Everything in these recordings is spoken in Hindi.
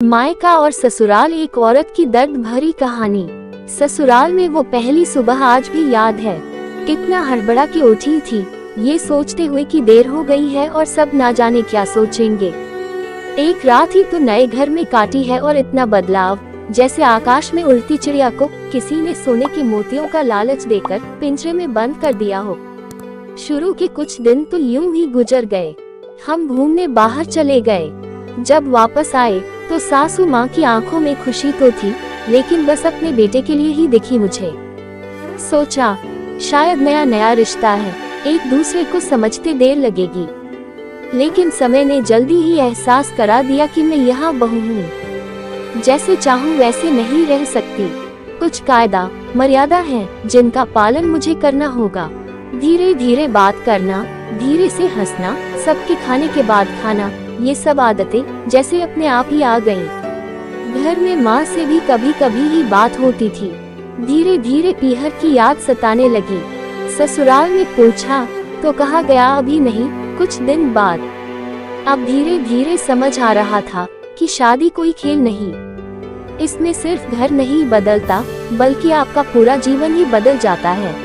मायका और ससुराल, एक औरत की दर्द भरी कहानी। ससुराल में वो पहली सुबह आज भी याद है। कितना हड़बड़ा के उठी थी, ये सोचते हुए कि देर हो गई है और सब ना जाने क्या सोचेंगे। एक रात ही तो नए घर में काटी है और इतना बदलाव, जैसे आकाश में उड़ती चिड़िया को किसी ने सोने के मोतियों का लालच देकर पिंजरे में बंद कर दिया हो। शुरू के कुछ दिन तो यूं ही गुजर गए। हम घूमने बाहर चले गए। जब वापस आए तो सासू माँ की आंखों में खुशी तो थी, लेकिन बस अपने बेटे के लिए ही दिखी मुझे। सोचा शायद नया नया रिश्ता है, एक दूसरे को समझते देर लगेगी, लेकिन समय ने जल्दी ही एहसास करा दिया कि मैं यहाँ बहू हूँ। जैसे चाहूँ वैसे नहीं रह सकती। कुछ कायदा मर्यादा है जिनका पालन मुझे करना होगा। धीरे धीरे बात करना, धीरे से हंसना, सबके खाने के बाद खाना, ये सब आदतें जैसे अपने आप ही आ गईं। घर में माँ से भी कभी कभी ही बात होती थी। धीरे धीरे पीहर की याद सताने लगी। ससुराल में पूछा तो कहा गया अभी नहीं, कुछ दिन बाद। अब धीरे धीरे समझ आ रहा था कि शादी कोई खेल नहीं। इसमें सिर्फ घर नहीं बदलता, बल्कि आपका पूरा जीवन ही बदल जाता है।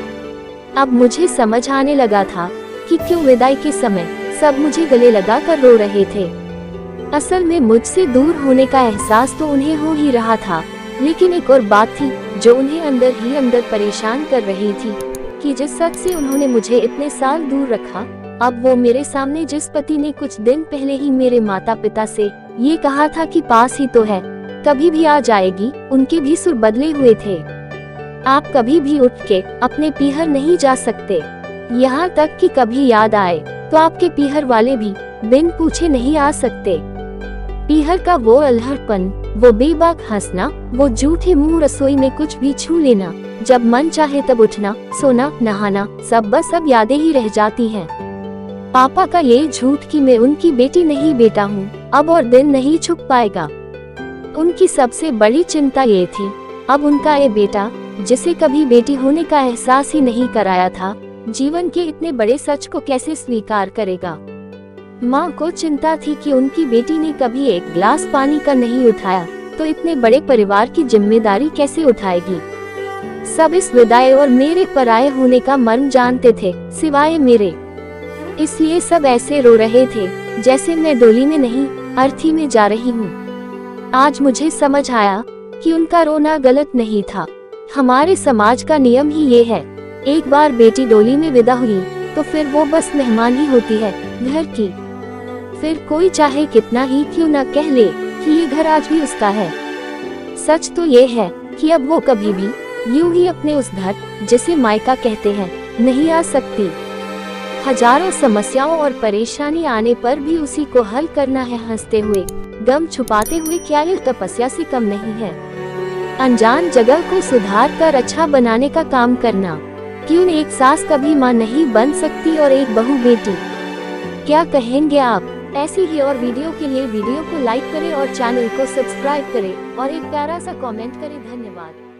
अब मुझे समझ आने लगा था कि क्यों विदाई के समय सब मुझे गले लगा कर रो रहे थे। असल में मुझसे दूर होने का एहसास तो उन्हें हो ही रहा था, लेकिन एक और बात थी जो उन्हें अंदर ही अंदर परेशान कर रही थी कि जिस सच से उन्होंने मुझे इतने साल दूर रखा, अब वो मेरे सामने जिस पति ने कुछ दिन पहले ही मेरे माता पिता से ये कहा था कि पास ही तो है, कभी भी आ जाएगी, उनके भी सुर बदले हुए थे। आप कभी भी उठ के अपने पीहर नहीं जा सकते, यहाँ तक कि कभी याद आए तो आपके पीहर वाले भी बिन पूछे नहीं आ सकते। पीहर का वो अल्हड़पन, वो बेबाक हंसना, वो झूठे मुंह रसोई में कुछ भी छू लेना, जब मन चाहे तब उठना, सोना, नहाना, सब बस अब यादें ही रह जाती हैं। पापा का ये झूठ कि मैं उनकी बेटी नहीं बेटा हूँ, अब और दिन नहीं छुप पाएगा। उनकी सबसे बड़ी चिंता ये थी, अब उनका ये बेटा, जिसे कभी बेटी होने का एहसास ही नहीं कराया था, जीवन के इतने बड़े सच को कैसे स्वीकार करेगा। माँ को चिंता थी कि उनकी बेटी ने कभी एक गिलास पानी का नहीं उठाया, तो इतने बड़े परिवार की जिम्मेदारी कैसे उठाएगी। सब इस विदाई और मेरे पराये होने का मर्म जानते थे, सिवाय मेरे। इसलिए सब ऐसे रो रहे थे जैसे मैं डोली में नहीं, अर्थी में जा रही हूँ। आज मुझे समझ आया कि उनका रोना गलत नहीं था। हमारे समाज का नियम ही ये है, एक बार बेटी डोली में विदा हुई तो फिर वो बस मेहमान ही होती है घर की। फिर कोई चाहे कितना ही क्यों न कह ले कि ये घर आज भी उसका है, सच तो ये है कि अब वो कभी भी यूं ही अपने उस घर, जिसे मायका कहते हैं, नहीं आ सकती। हजारों समस्याओं और परेशानी आने पर भी उसी को हल करना है हंसते हुए, गम छुपाते हुए। क्या ये तपस्या से कम नहीं है? अनजान जगह को सुधार कर अच्छा बनाने का काम करना। क्यों एक सास कभी माँ नहीं बन सकती और एक बहू बेटी? क्या कहेंगे आप? ऐसी ही और वीडियो के लिए वीडियो को लाइक करें और चैनल को सब्सक्राइब करें और एक प्यारा सा कमेंट करें। धन्यवाद।